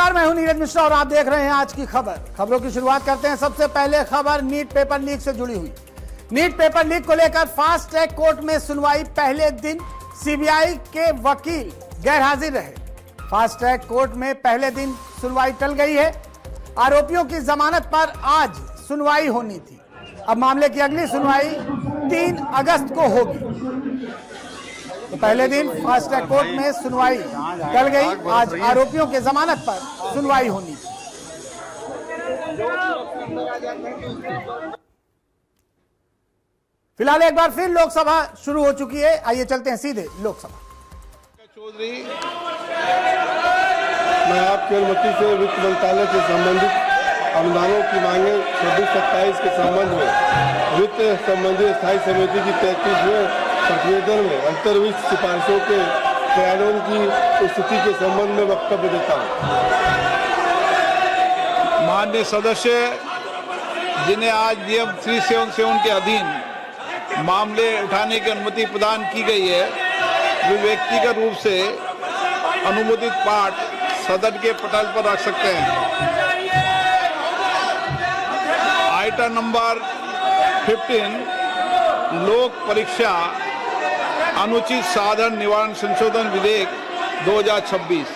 नमस्कार, मैं हूं नीरज मिश्रा और आप देख रहे हैं आज की खबर। खबरों की शुरुआत करते हैं। सबसे पहले खबर नीट पेपर लीक से जुड़ी हुई। नीट पेपर लीक को लेकर फास्ट ट्रैक कोर्ट में सुनवाई पहले दिन सीबीआई के वकील गैर हाजिर रहे। फास्ट ट्रैक कोर्ट में पहले दिन सुनवाई टल गई है। आरोपियों की जमानत पर आज सुनवाई होनी थी। अब मामले की अगली सुनवाई 3 अगस्त को होगी। तो पहले दिन फास्ट ट्रैक कोर्ट में सुनवाई टल गई। आज आरोपियों के जमानत पर सुनवाई होनी थी। फिलहाल एक बार फिर लोकसभा शुरू हो चुकी है। आइए चलते हैं सीधे लोकसभा। चौधरी, मैं आपकी अनुमति से वित्त मंत्रालय से संबंधित अनुदानों की मांगे 26-27 के संबंध में वित्त संबंधी स्थायी समिति की 33वें प्रतिवेदन में अंतर्विष्ट सिफारिशों के क्रियान्वयन की स्थिति के संबंध में वक्तव्य देता हूँ। माननीय सदस्य, जिन्हें आज नियम 377 के अधीन मामले उठाने की अनुमति प्रदान की गई है, वे व्यक्तिगत रूप से अनुमोदित पाठ सदन के पटल पर रख सकते हैं। आइटम नंबर 15, लोक परीक्षा अनुचित साधन निवारण संशोधन विधेयक 2026।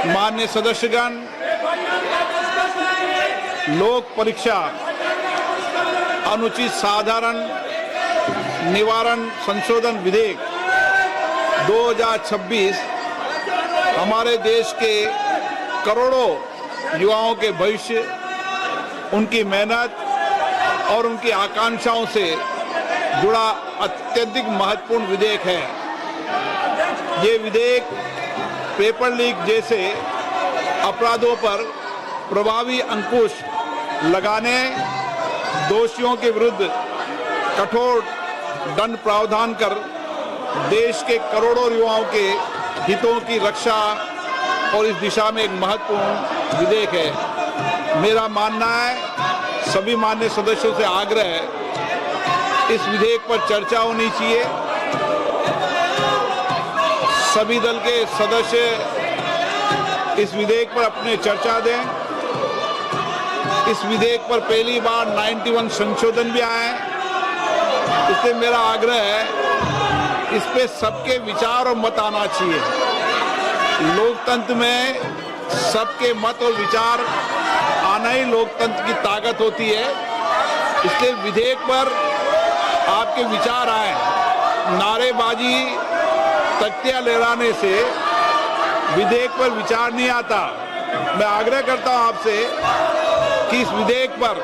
माननीय सदस्यगण, लोक परीक्षा अनुचित साधारण निवारण संशोधन विधेयक 2026 हमारे देश के करोड़ों युवाओं के भविष्य, उनकी मेहनत और उनकी आकांक्षाओं से जुड़ा अत्यधिक महत्वपूर्ण विधेयक है। ये विधेयक पेपर लीक जैसे अपराधों पर प्रभावी अंकुश लगाने, दोषियों के विरुद्ध कठोर दंड प्रावधान कर देश के करोड़ों युवाओं के हितों की रक्षा और इस दिशा में एक महत्वपूर्ण विधेयक है। मेरा मानना है, सभी माननीय सदस्यों से आग्रह है, इस विधेयक पर चर्चा होनी चाहिए। सभी दल के सदस्य इस विधेयक पर अपने चर्चा दें। इस विधेयक पर पहली बार 91 संशोधन भी आए हैं। इसलिए मेरा आग्रह है, इस पे सबके विचार और मत आना चाहिए। लोकतंत्र में सबके मत और विचार आना ही लोकतंत्र की ताकत होती है। इसलिए विधेयक पर आपके विचार आए। नारेबाजी, तख्तियां लहराने से विधेयक पर विचार नहीं आता। मैं आग्रह करता हूं आपसे कि इस विधेयक पर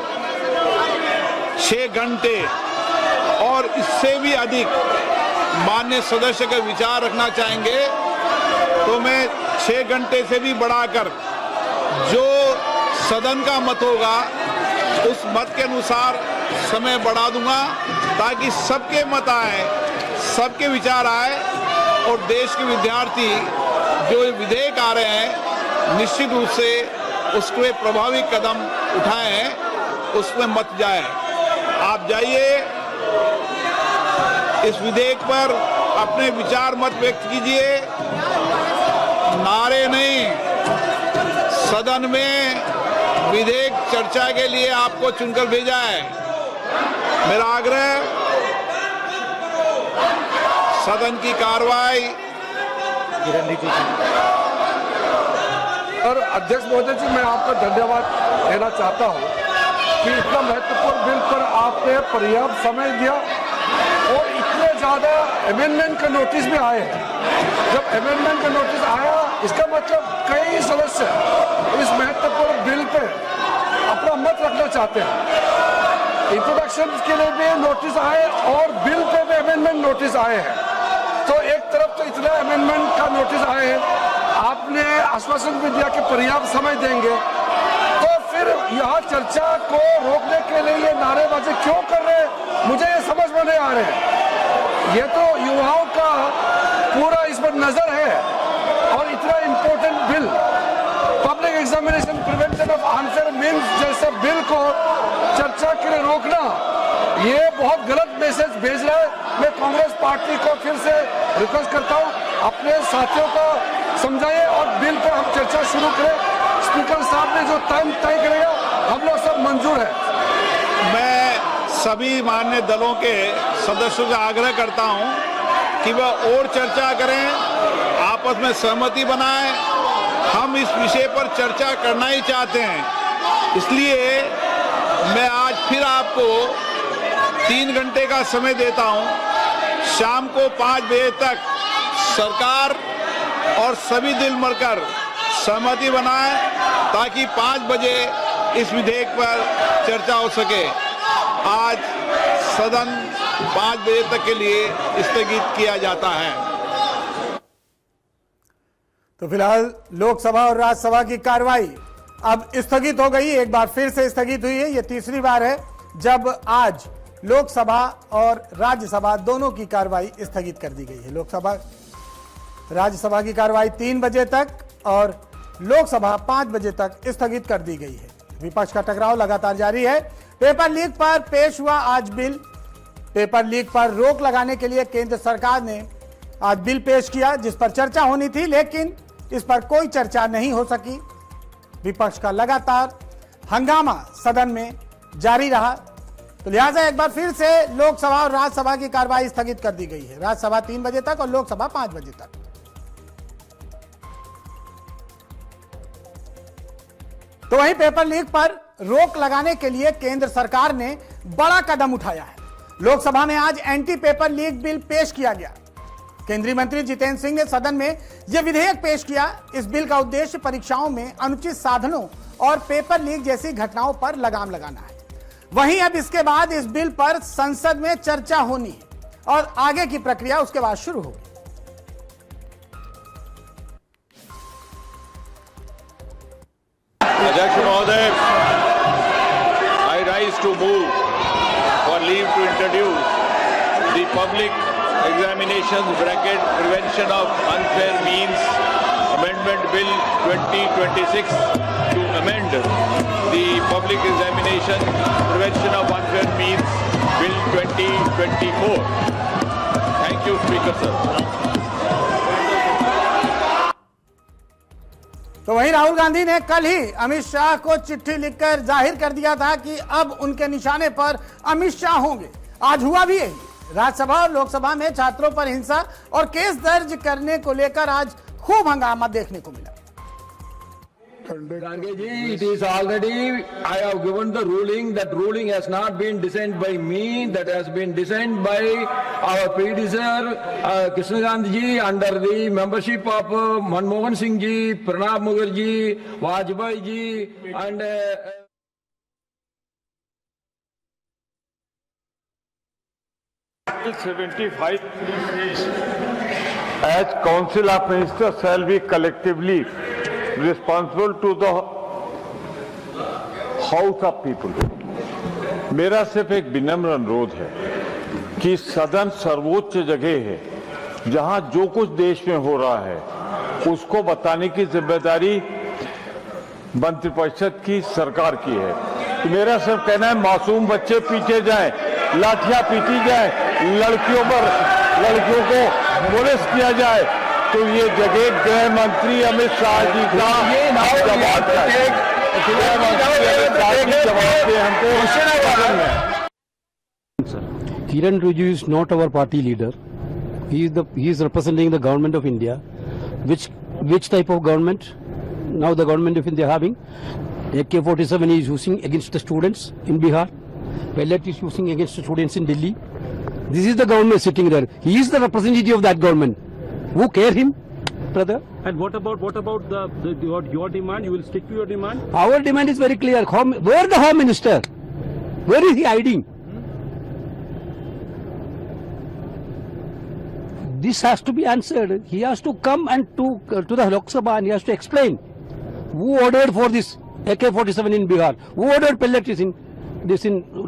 6 घंटे और इससे भी अधिक माननीय सदस्य का विचार रखना चाहेंगे तो मैं 6 घंटे से भी बढ़ाकर जो सदन का मत होगा उस मत के अनुसार समय बढ़ा दूंगा, ताकि सबके मत आए, सबके विचार आए और देश के विद्यार्थी जो विधेयक आ रहे हैं निश्चित रूप से उसके प्रभावी कदम उठाएं, उसमें मत जाए। आप जाइए, इस विधेयक पर अपने विचार मत व्यक्त कीजिए। नारे नहीं, सदन में विधेयक चर्चा के लिए आपको चुनकर भेजा है। मेरा आग्रह, सदन की कार्रवाई। और अध्यक्ष महोदय जी, मैं आपका धन्यवाद देना चाहता हूं कि इतना महत्वपूर्ण बिल पर आपने पर्याप्त समय दिया और इतने ज्यादा अमेंडमेंट का नोटिस भी आए हैं। जब अमेंडमेंट का नोटिस आया, इसका मतलब कई सदस्य इस महत्वपूर्ण बिल पे अपना मत रखना चाहते हैं। इंट्रोडक्शन के लिए भी नोटिस आए और बिल पे भी अमेंडमेंट नोटिस आए हैं। तो एक तरफ तो इतना अमेंडमेंट का नोटिस आए हैं, आपने आश्वासन भी दिया कि पर्याप्त समय देंगे, तो फिर यहाँ चर्चा को रोकने के लिए ये नारेबाजी क्यों कर रहे हैं, मुझे ये समझ में नहीं आ रहे हैं। ये तो युवाओं का पूरा इस पर नजर है और इतना important bill, public examination prevention of unfair means जैसे बिल को चर्चा के लिए रोकना, ये बहुत गलत मैसेज भेज रहा है। मैं कांग्रेस पार्टी को फिर से रिक्वेस्ट करता हूं अपने साथियों को समझाएं और बिल पर हम चर्चा शुरू करें। स्पीकर साहब ने जो टाइम तय करेगा हम लोग सब मंजूर है। मैं सभी मान्य दलों के सदस्यों से आग्रह करता हूं कि वह और चर्चा करें, आपस में सहमति बनाएं। हम इस विषय पर चर्चा करना ही चाहते हैं, इसलिए मैं आज फिर आपको 3 घंटे का समय देता हूं। शाम को 5 बजे तक सरकार और सभी दल मिलकर सहमति बनाएं ताकि 5 बजे इस विधेयक पर चर्चा हो सके। आज सदन 5 बजे तक के लिए स्थगित किया जाता है। तो फिलहाल लोकसभा और राज्यसभा की कार्रवाई अब स्थगित हो गई, एक बार फिर से स्थगित हुई है। यह तीसरी बार है जब आज लोकसभा और राज्यसभा दोनों की कार्रवाई स्थगित कर दी गई है। लोकसभा राज्यसभा की कार्रवाई 3 बजे तक और लोकसभा 5 बजे तक स्थगित कर दी गई है। विपक्ष का टकराव लगातार जारी है। पेपर लीक पर पेश हुआ आज बिल। पेपर लीक पर रोक लगाने के लिए केंद्र सरकार ने आज बिल पेश किया, जिस पर चर्चा होनी थी, लेकिन इस पर कोई चर्चा नहीं हो सकी। विपक्ष का लगातार हंगामा सदन में जारी रहा, तो लिहाजा एक बार फिर से लोकसभा और राज्यसभा की कार्रवाई स्थगित कर दी गई है। राज्यसभा 3 बजे तक और लोकसभा 5 बजे तक। तो वहीं पेपर लीक पर रोक लगाने के लिए केंद्र सरकार ने बड़ा कदम उठाया है। लोकसभा में आज एंटी पेपर लीक बिल पेश किया गया। केंद्रीय मंत्री जितेंद्र सिंह ने सदन में यह विधेयक पेश किया। इस बिल का उद्देश्य परीक्षाओं में अनुचित साधनों और पेपर लीक जैसी घटनाओं पर लगाम लगाना है। वहीं अब इसके बाद इस बिल पर संसद में चर्चा होनी है और आगे की प्रक्रिया उसके बाद शुरू होगी। अध्यक्ष महोदय, I rise to move for leave to introduce the public examinations bracket prevention of unfair means amendment bill 2026 to amend the public examination prevention of unfair means bill 2024. Thank you, Speaker sir. तो वहीं राहुल गांधी ने कल ही अमित शाह को चिट्ठी लिखकर जाहिर कर दिया था कि अब उनके निशाने पर अमित शाह होंगे। आज हुआ भी यही। राज्यसभा और लोकसभा में छात्रों पर हिंसा और केस दर्ज करने को लेकर आज खूब हंगामा देखने को मिला। Gange ji, it is already, I have given the ruling. That ruling has not been designed by me. That has been designed by our predecessor, Krishna Gandhi ji, under the membership of Manmohan Singh ji, Pranab Mukherjee, Vajpayee ji, and Article 75. As Council of Ministers shall be collectively responsible to the House of People. मेरा सिर्फ एक विनम्र अनुरोध है कि सदन सर्वोच्च जगह है जहां जो कुछ देश में हो रहा है उसको बताने की जिम्मेदारी मंत्रिपरिषद की, सरकार की है। तो मेरा सिर्फ कहना है, मासूम बच्चे पीटे जाएं, लाठियां पीटी जाए, लड़कियों को मोलेस्ट किया जाए, तो ये जगह गृह मंत्री अमित शाह जी का जवाब है। Kiran Rijiju is not our party leader. He is representing the government of India. Which type of government? Now the government of India having AK-47 is using against the students in Bihar. Pellet is using against the students in Delhi. This is the government sitting there. He is the representative of that government. Who care him, brother? And what about your demand? You will stick to your demand? Our demand is very clear. Where the Home Minister? Where is he hiding? This has to be answered. He has to come and to the Lok Sabha and he has to explain who ordered for this AK-47 in Bihar, who ordered pellets in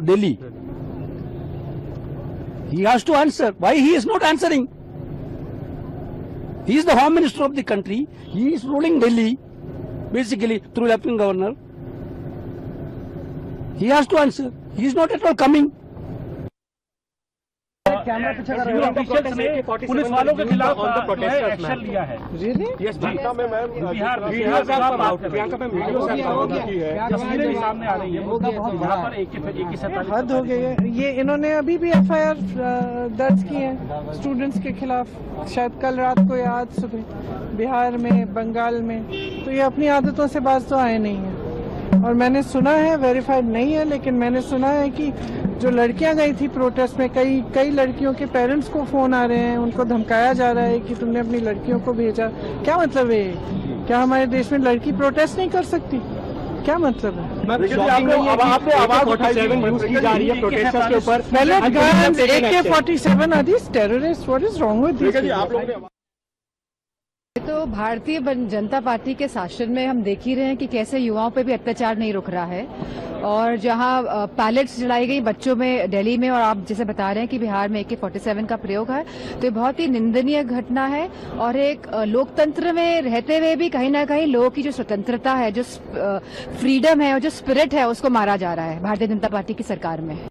Delhi. He has to answer. Why he is not answering? He is the Home Minister of the country. He is ruling Delhi, basically through Lieutenant Governor. He has to answer. He is not at all coming. Police वालों के खिलाफ action लिया है। तस्वीरें भी सामने आ रही है यहाँ पर AK-47 हद हो गई है। ये इन्होंने अभी भी FIR दर्ज की है स्टूडेंट्स के खिलाफ, शायद कल रात को या आज सुबह, बिहार में, बंगाल में। तो ये अपनी आदतों से बाज तो आए नहीं है। और मैंने सुना है, वेरीफाइड नहीं है, लेकिन मैंने सुना है कि जो लड़कियां गई थी प्रोटेस्ट में, कई लड़कियों के पेरेंट्स को फोन आ रहे हैं, उनको धमकाया जा रहा है कि तुमने अपनी लड़कियों को भेजा। क्या मतलब है? क्या हमारे देश में लड़की प्रोटेस्ट नहीं कर सकती? क्या मतलब है? AK-47 are these terrorist? What is wrong with this? तो भारतीय जनता पार्टी के शासन में हम देख ही रहे हैं कि कैसे युवाओं पे भी अत्याचार नहीं रुक रहा है। और जहां पैलेट्स जलाई गई बच्चों में दिल्ली में, और आप जैसे बता रहे हैं कि बिहार में AK-47 का प्रयोग है, तो ये बहुत ही निंदनीय घटना है। और एक लोकतंत्र में रहते हुए भी कहीं ना कहीं लोगों की जो स्वतंत्रता है, जो फ्रीडम है और जो स्पिरिट है, उसको मारा जा रहा है भारतीय जनता पार्टी की सरकार में।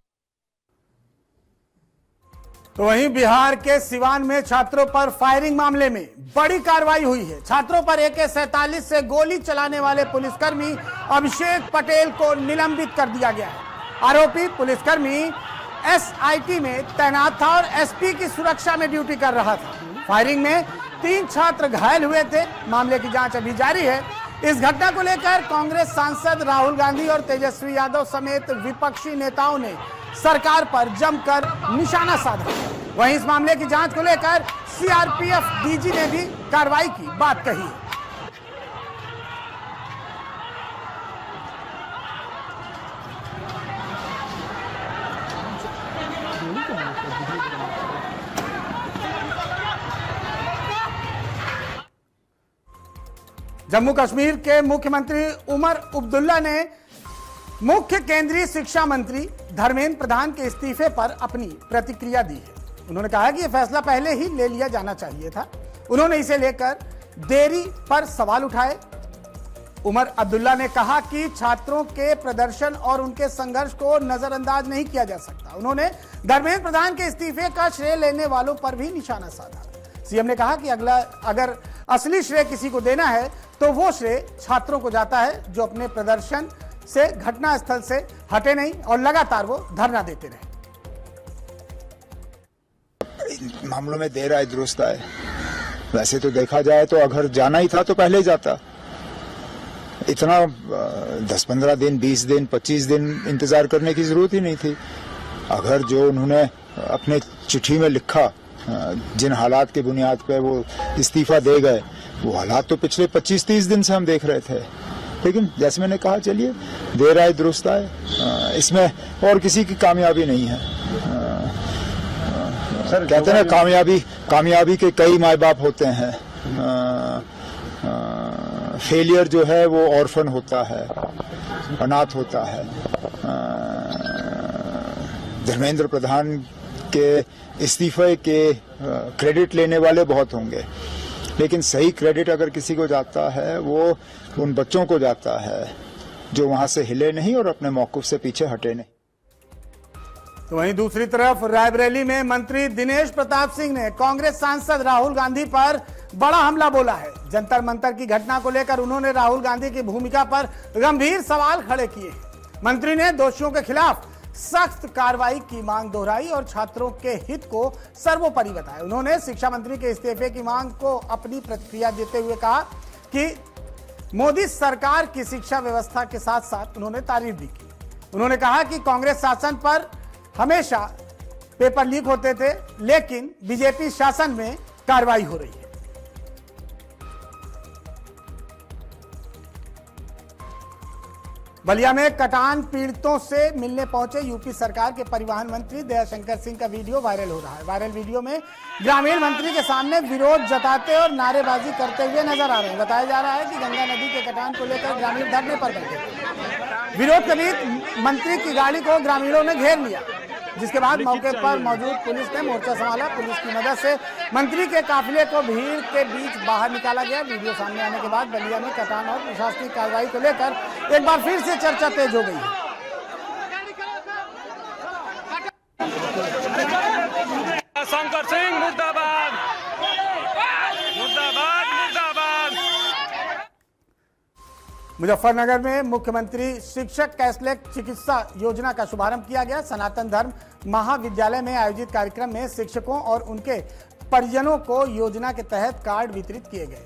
तो वहीं बिहार के सिवान में छात्रों पर फायरिंग मामले में बड़ी कार्रवाई हुई है। छात्रों पर AK-47 से गोली चलाने वाले पुलिसकर्मी अभिषेक पटेल को निलंबित कर दिया गया है। आरोपी पुलिसकर्मी SIT में तैनात था और SP की सुरक्षा में ड्यूटी कर रहा था। फायरिंग में 3 छात्र घायल हुए थे। मामले की जांच अभी जारी है। इस घटना को लेकर कांग्रेस सांसद राहुल गांधी और तेजस्वी यादव समेत विपक्षी नेताओं ने सरकार पर जमकर निशाना साधा। वहीं इस मामले की जांच को लेकर CRPF DG ने भी कार्रवाई की बात कही है। जम्मू कश्मीर के मुख्यमंत्री उमर अब्दुल्ला ने मुख्य केंद्रीय शिक्षा मंत्री धर्मेंद्र प्रधान के इस्तीफे पर अपनी प्रतिक्रिया दी है। उन्होंने कहा कि यह फैसला पहले ही ले लिया जाना चाहिए था। उन्होंने इसे लेकर देरी पर सवाल उठाए। उमर अब्दुल्ला ने कहा कि छात्रों के प्रदर्शन और उनके संघर्ष को नजरअंदाज नहीं किया जा सकता। उन्होंने धर्मेंद्र प्रधान के इस्तीफे का श्रेय लेने वालों पर भी निशाना साधा। सीएम ने कहा कि अगर असली श्रेय किसी को देना है तो वो श्रेय छात्रों को जाता है, जो अपने प्रदर्शन से घटना स्थल से हटे नहीं और लगातार वो धरना देते रहे। इन मामलों में देर आए दुरुस्त आए। वैसे तो देखा जाए तो अगर जाना ही था तो पहले ही जाता। इतना 10-15 दिन, 20 दिन, 25 दिन इंतजार करने की जरूरत ही नहीं थी। अगर जो उन्होंने अपने चिट्ठी में लिखा, जिन हालात के बुनियाद पे वो इस्तीफा दे गए, वो हालात तो पिछले 25-30 दिन से हम देख रहे थे। लेकिन जैसे मैंने कहा, चलिए देर आए दुरुस्त आए, इसमें और किसी की कामयाबी नहीं है। सर कहते हैं कामयाबी के कई माँ बाप होते हैं। फेलियर जो है वो ऑर्फन होता है, अनाथ होता है। धर्मेंद्र प्रधान के इस्तीफे के क्रेडिट लेने वाले बहुत होंगे, लेकिन सही क्रेडिट अगर किसी को जाता है वो उन बच्चों को जाता है जो वहां से हिले नहीं और अपने मौक़िफ़ से पीछे हटे नहीं। तो वहीं दूसरी तरफ रायबरेली में मंत्री दिनेश प्रताप सिंह ने कांग्रेस सांसद राहुल गांधी पर बड़ा हमला बोला है। जंतर मंतर की घटना को लेकर उन्होंने राहुल गांधी की भूमिका पर गंभीर सवाल खड़े किए। मंत्री ने दोषियों के खिलाफ सख्त कार्रवाई की मांग दोहराई और छात्रों के हित को सर्वोपरि बताया। उन्होंने शिक्षा मंत्री के इस्तीफे की मांग को अपनी प्रतिक्रिया देते हुए कहा कि मोदी सरकार की शिक्षा व्यवस्था के साथ साथ उन्होंने तारीफ भी की। उन्होंने कहा कि कांग्रेस शासन पर हमेशा पेपर लीक होते थे, लेकिन बीजेपी शासन में कार्रवाई हो रही है। बलिया में कटान पीड़ितों से मिलने पहुंचे यूपी सरकार के परिवहन मंत्री दयाशंकर सिंह का वीडियो वायरल हो रहा है। वायरल वीडियो में ग्रामीण मंत्री के सामने विरोध जताते और नारेबाजी करते हुए नजर आ रहे हैं। बताया जा रहा है कि गंगा नदी के कटान को लेकर ग्रामीण धरने पर बैठे। विरोध के बीच मंत्री की गाड़ी को ग्रामीणों ने घेर लिया, जिसके बाद मौके पर मौजूद पुलिस ने मोर्चा संभाला। पुलिस की मदद से मंत्री के काफिले को भीड़ के बीच बाहर निकाला गया। वीडियो सामने आने के बाद बलिया में कटान और प्रशासनिक कार्रवाई को लेकर एक बार फिर से चर्चा तेज हो गई है। मुजफ्फरनगर में मुख्यमंत्री शिक्षक कैशलेस चिकित्सा योजना का शुभारंभ किया गया। सनातन धर्म महाविद्यालय में आयोजित कार्यक्रम में शिक्षकों और उनके परिजनों को योजना के तहत कार्ड वितरित किए गए।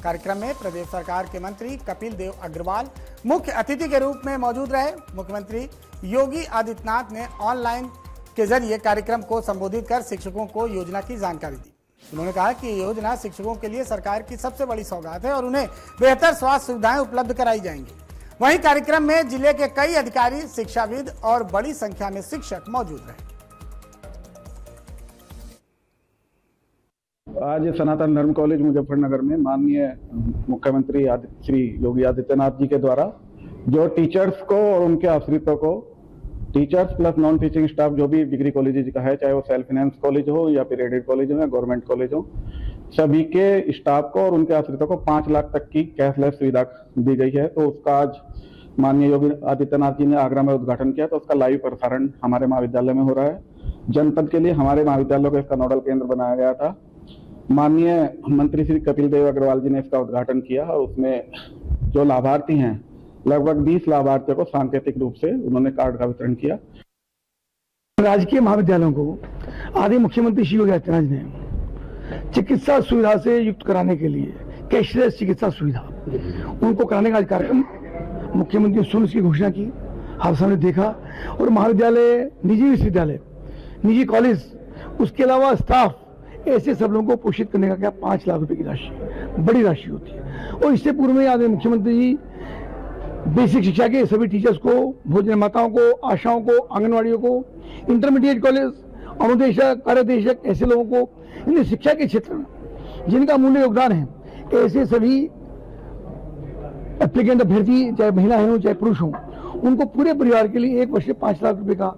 कार्यक्रम में प्रदेश सरकार के मंत्री कपिल देव अग्रवाल मुख्य अतिथि के रूप में मौजूद रहे। मुख्यमंत्री योगी आदित्यनाथ ने ऑनलाइन के जरिए कार्यक्रम को संबोधित कर शिक्षकों को योजना की जानकारी दी। उन्होंने कहा कि ये योजना शिक्षकों के लिए सरकार की सबसे बड़ी सौगात है और उन्हें बेहतर स्वास्थ्य सुविधाएं उपलब्ध कराई जाएंगी। वहीं कार्यक्रम में जिले के कई अधिकारी, शिक्षाविद और बड़ी संख्या में शिक्षक मौजूद रहे। आज सनातन धर्म कॉलेज मुजफ्फरनगर में माननीय मुख्यमंत्री श्री योगी आदित्यनाथ जी के द्वारा जो टीचर्स को और उनके आश्रितों को, teachers plus non teaching staff जो भी डिग्री कॉलेज का है, चाहे वो सेल्फ फाइनेंस कॉलेज हो या फिर एडेड कॉलेज हो या गवर्नमेंट कॉलेज हो, सभी के स्टाफ को और उनके आश्रितों को 5 लाख तक की कैशलेस सुविधा दी गई है। तो उसका आज माननीय योगी आदित्यनाथ जी ने आगरा में उद्घाटन किया। तो उसका लाइव प्रसारण हमारे महाविद्यालय में हो रहा है। जनपद के लिए हमारे महाविद्यालय को इसका नोडल केंद्र बनाया गया था। माननीय मंत्री श्री कपिल देव अग्रवाल जी ने इसका उद्घाटन किया और उसमें जो लाभार्थी हैं, लगभग 20 लाभार्थियों को सांकेतिक रूप से उन्होंने कार्ड का वितरण किया। राजकीय महाविद्यालयों को आदि मुख्यमंत्री श्री योगी आदित्यनाथ ने चिकित्सा सुविधा से युक्त कराने के लिए कैशलेस चिकित्सा सुविधा उनको कराने का कार्यक्रम मुख्यमंत्री सुन की घोषणा की, आप सबने देखा। और महाविद्यालय, निजी विश्वविद्यालय, निजी कॉलेज, उसके अलावा स्टाफ, ऐसे सब लोगों को पोषित करने का क्या 5 लाख रुपए की राशि, बड़ी राशि होती है। और इससे पूर्व में आदरणीय मुख्यमंत्री जी बेसिक शिक्षा के सभी टीचर्स को, भोजन माताओं को, आशाओं को, आंगनवाड़ियों को, इंटरमीडिएट कॉलेज, अनुदेशक, कार्यदेशक, ऐसे लोगों को इन शिक्षा के क्षेत्र में जिनका मूल्य योगदान है, ऐसे सभी एप्लीकेंट अभ्यर्थी, चाहे महिला हो चाहे पुरुष हो, उनको पूरे परिवार के लिए 1 वर्ष से 5 लाख रुपए का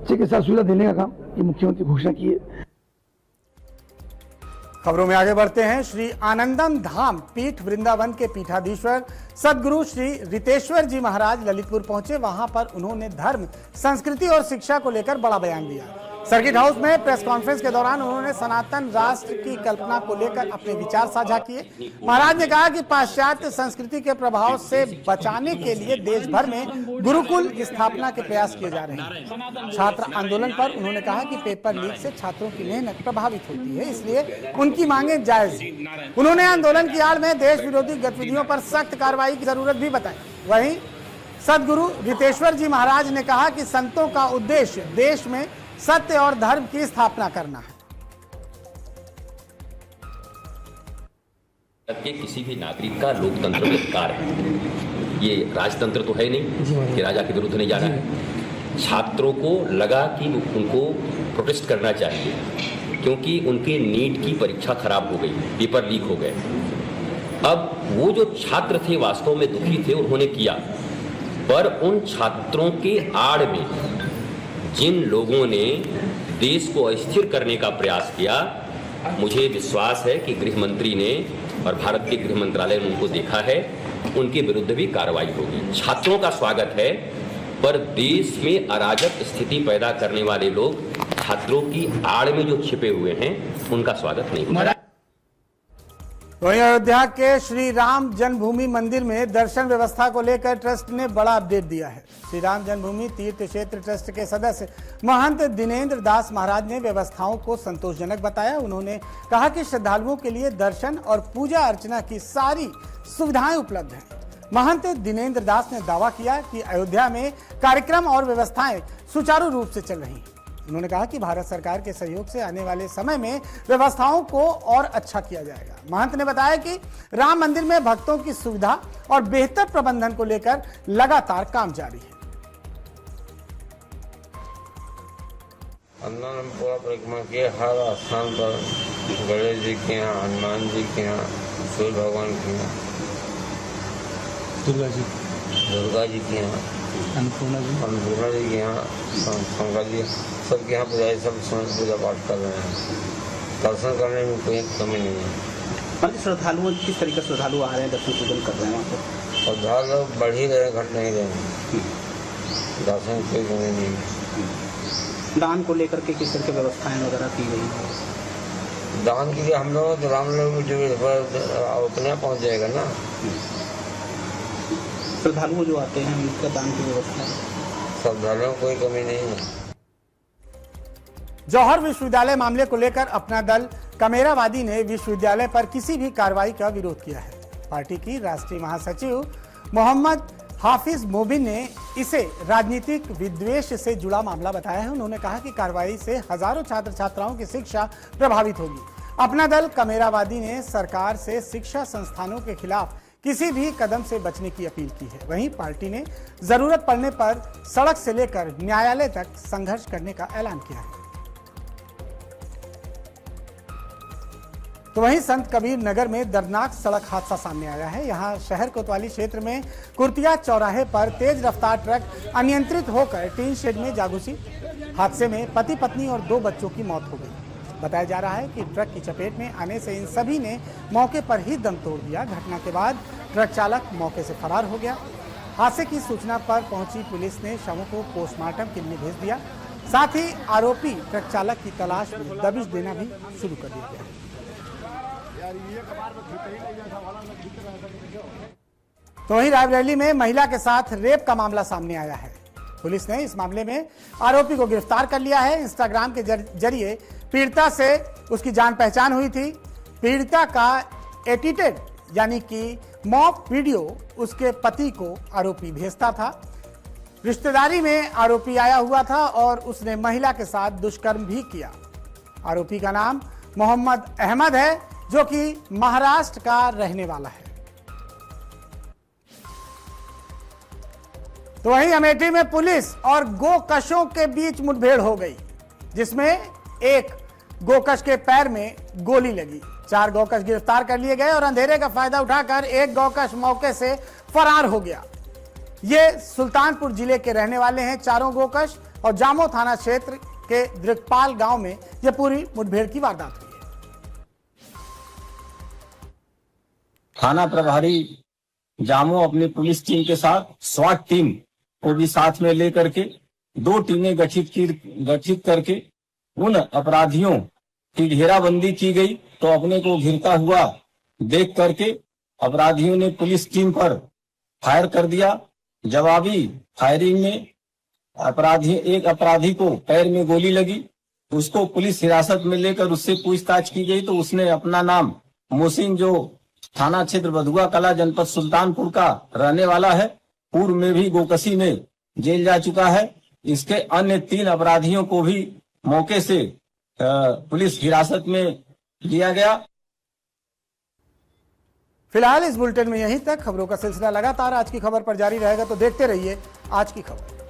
चिकित्सा सुविधा देने का काम ये मुख्यमंत्री घोषणा की है। खबरों में आगे बढ़ते हैं। श्री आनंदम धाम पीठ वृंदावन के पीठाधीश्वर सदगुरु श्री रितेश्वर जी महाराज ललितपुर पहुंचे। वहां पर उन्होंने धर्म, संस्कृति और शिक्षा को लेकर बड़ा बयान दिया। सर्किट हाउस में प्रेस कॉन्फ्रेंस के दौरान उन्होंने सनातन राष्ट्र की कल्पना को लेकर अपने विचार साझा किए। महाराज ने कहा कि पाश्चात्य संस्कृति के प्रभाव से बचाने के लिए देश भर में गुरुकुल स्थापना के प्रयास किए जा रहे हैं। छात्र आंदोलन पर उन्होंने कहा कि पेपर लीक से छात्रों की मेहनत प्रभावित होती है, इसलिए उनकी मांगे जायज हैं। उन्होंने आंदोलन की आड़ में देश विरोधी गतिविधियों पर सख्त कार्रवाई की जरूरत भी बताई। वहीं सदगुरु रितेश्वर जी महाराज ने कहा कि संतों का उद्देश्य देश में सत्य और धर्म की स्थापना करना है। के किसी भी नागरिक का लोकतंत्र में अधिकार है। ये राजतंत्र तो है नहीं कि राजा के विरुद्ध नहीं जाना है। छात्रों को लगा कि उनको प्रोटेस्ट करना चाहिए क्योंकि उनके नीट की परीक्षा खराब हो गई, पेपर लीक हो गए। अब वो जो छात्र थे वास्तव में दुखी थे, उन्होंने किया, पर उन छात्रों के आड़ में जिन लोगों ने देश को अस्थिर करने का प्रयास किया, मुझे विश्वास है कि गृह मंत्री ने और भारत के गृह मंत्रालय ने उनको देखा है, उनके विरुद्ध भी कार्रवाई होगी। छात्रों का स्वागत है, पर देश में अराजक स्थिति पैदा करने वाले लोग छात्रों की आड़ में जो छिपे हुए हैं, उनका स्वागत नहीं होगा। वहीं अयोध्या के श्री राम जन्मभूमि मंदिर में दर्शन व्यवस्था को लेकर ट्रस्ट ने बड़ा अपडेट दिया है। श्री राम जन्मभूमि तीर्थ क्षेत्र ट्रस्ट के सदस्य महंत दिनेंद्र दास महाराज ने व्यवस्थाओं को संतोषजनक बताया। उन्होंने कहा कि श्रद्धालुओं के लिए दर्शन और पूजा अर्चना की सारी सुविधाएं उपलब्ध हैं। महंत दिनेंद्र दास ने दावा किया कि अयोध्या में कार्यक्रम और व्यवस्थाएं सुचारू रूप से चल रही हैं। उन्होंने कहा कि भारत सरकार के सहयोग से आने वाले समय में व्यवस्थाओं को और अच्छा किया जाएगा। महंत ने बताया कि राम मंदिर में भक्तों की सुविधा और बेहतर प्रबंधन को लेकर लगातार काम जारी है। पूरा परिक्रमा किया, हर स्थान पर गणेश जी के यहाँ, हनुमान जी के यहाँ, सूर्य भगवान के यहाँ, दुर्गा जी के यहाँ, अन्नपूर्णा जी के यहाँ, शंकर जी, सबके यहाँ पुजारी सब पूजा पाठ कर रहे हैं। दर्शन करने में कोई कमी नहीं है। श्रद्धालुओं किस तरीके से श्रद्धालु आ रहे हैं, दर्शन पूजन कर रहे हैं वहाँ पर? श्रद्धालु बढ़ ही रहे, घट नहीं रहे। दर्शन की कोई कमी नहीं है। दान को लेकर के किस तरह की व्यवस्थाएं वगैरह की गई है? दान के लिए हम लोग राम लोग जो अपने पहुँच जाएगा ना। श्रद्धालु जो आते हैं उनका दान की व्यवस्था है? श्रद्धालुओं को कोई कमी नहीं है। जौहर विश्वविद्यालय मामले को लेकर अपना दल कमेरावादी ने विश्वविद्यालय पर किसी भी कार्रवाई का विरोध किया है। पार्टी की राष्ट्रीय महासचिव मोहम्मद हाफिज मोबिन ने इसे राजनीतिक विद्वेष से जुड़ा मामला बताया है। उन्होंने कहा कि कार्रवाई से हजारों छात्र छात्राओं की शिक्षा प्रभावित होगी। अपना दल कमेरावादी ने सरकार से शिक्षा संस्थानों के खिलाफ किसी भी कदम से बचने की अपील की है। वहीं पार्टी ने जरूरत पड़ने पर सड़क से लेकर न्यायालय तक संघर्ष करने का ऐलान किया है। तो वहीं संत कबीर नगर में दर्दनाक सड़क हादसा सामने आया है। यहां शहर कोतवाली क्षेत्र में कुर्तिया चौराहे पर तेज रफ्तार ट्रक अनियंत्रित होकर टीन शेड में जा घुसी। हादसे में पति पत्नी और 2 बच्चों की मौत हो गई। बताया जा रहा है कि ट्रक की चपेट में आने से इन सभी ने मौके पर ही दम तोड़ दिया। घटना के बाद ट्रक चालक मौके से फरार हो गया। हादसे की सूचना पर पहुंची पुलिस ने शवों को पोस्टमार्टम के लिए भेज दिया। साथ ही आरोपी ट्रक चालक की तलाश में दबिश देना भी शुरू कर दिया गया। तो वहीं रायबरेली में महिला के साथ रेप का मामला सामने आया है। पुलिस ने इस मामले में आरोपी को गिरफ्तार कर लिया है। इंस्टाग्राम के जरिए पीड़िता से उसकी जान पहचान हुई थी। पीड़िता का एडिटेड यानी कि मॉक वीडियो उसके पति को आरोपी भेजता था। रिश्तेदारी में आरोपी आया हुआ था और उसने महिला के साथ दुष्कर्म भी किया। आरोपी का नाम मोहम्मद अहमद है, जो कि महाराष्ट्र का रहने वाला है। तो वहीं अमेठी में पुलिस और गोकशों के बीच मुठभेड़ हो गई, जिसमें एक गोकश के पैर में गोली लगी। 4 गोकश गिरफ्तार कर लिए गए और अंधेरे का फायदा उठाकर एक गोकश मौके से फरार हो गया। ये सुल्तानपुर जिले के रहने वाले हैं चारों गोकश और जामो थाना क्षेत्र के दृक्पाल गांव में यह पूरी मुठभेड़ की वारदात हुई है। थाना प्रभारी जामो अपनी पुलिस टीम के साथ स्वाट टीम को भी साथ में लेकर के 2 टीमें गठित करके उन अपराधियों की घेराबंदी की गई। तो अपने को घिरता हुआ देख करके अपराधियों ने पुलिस टीम पर फायर कर दिया। जवाबी फायरिंग में एक अपराधी को पैर में गोली लगी। उसको पुलिस हिरासत में लेकर उससे पूछताछ की गई तो उसने अपना नाम मोहसिन, जो थाना क्षेत्र बधुआ कला जनपद सुल्तानपुर का रहने वाला है, पूर्व में भी गोकशी में जेल जा चुका है। इसके अन्य 3 अपराधियों को भी मौके से पुलिस हिरासत में लिया गया। फिलहाल इस बुलेटिन में यहीं तक। खबरों का सिलसिला लगातार आज की खबर पर जारी रहेगा, तो देखते रहिए आज की खबर।